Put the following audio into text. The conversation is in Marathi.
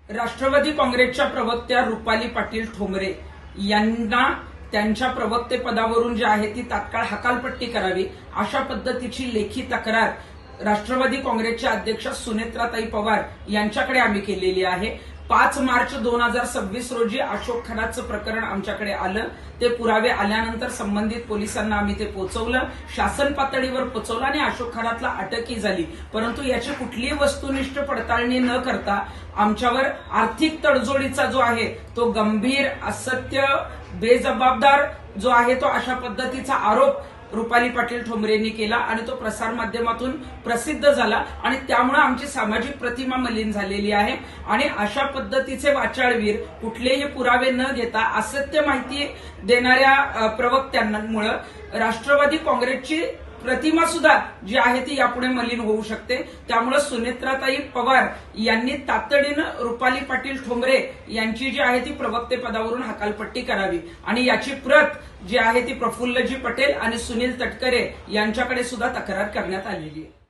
राष्ट्रवादी काँग्रेसच्या प्रवक्त्या रुपाली पाटील ठोंबरे यांना त्यांच्या प्रवक्तेपदावरून जी आहे ती तात्काळ हकालपट्टी करावी अशा पद्धतीची लेखी तक्रार राष्ट्रवादी काँग्रेसच्या अध्यक्षा सुनेत्राताई पवार यांच्याकडे आम्ही केलेली आहे। 5 मार्च 2026 रोजी अशोक खरातचं प्रकरण आमच्याकडे आलं। ते पुरावे आल्यानंतर संबंधित पोलिसांना आम्ही ते पोहोचवलं, शासन पातळीवर पोहोचवलं आणि अशोक खरातला अटकही झाली। परंतु याची कुठलीही वस्तुनिष्ठ पडताळणी न करता आमच्यावर आर्थिक तडजोडीचा जो आहे तो गंभीर, असत्य, बेजबाबदार जो आहे तो अशा पद्धतीचा आरोप रुपाली पाटील ठोंबरेंनी केला आणि तो प्रसारमाध्यमातून प्रसिद्ध झाला आणि त्यामुळे आमची सामाजिक प्रतिमा मलिन झालेली आहे। आणि अशा पद्धतीचे वाचाळवीर कुठलेही पुरावे न घेता असत्य माहिती देणाऱ्या प्रवक्त्यांमुळे राष्ट्रवादी काँग्रेसची प्रतिमा सुद्धा जी आहे ती यापुढे मलिन होऊ शकते। त्यामुळे सुनेत्राताई पवार यांनी तातडीनं रुपाली पाटील ठोंबरे यांची जी आहे ती प्रवक्तेपदावरून हकालपट्टी करावी आणि याची प्रत जी आहे ती प्रफुल्लजी पटेल आणि सुनील तटकरे यांच्याकडे सुद्धा तक्रार करण्यात आलेली आहे।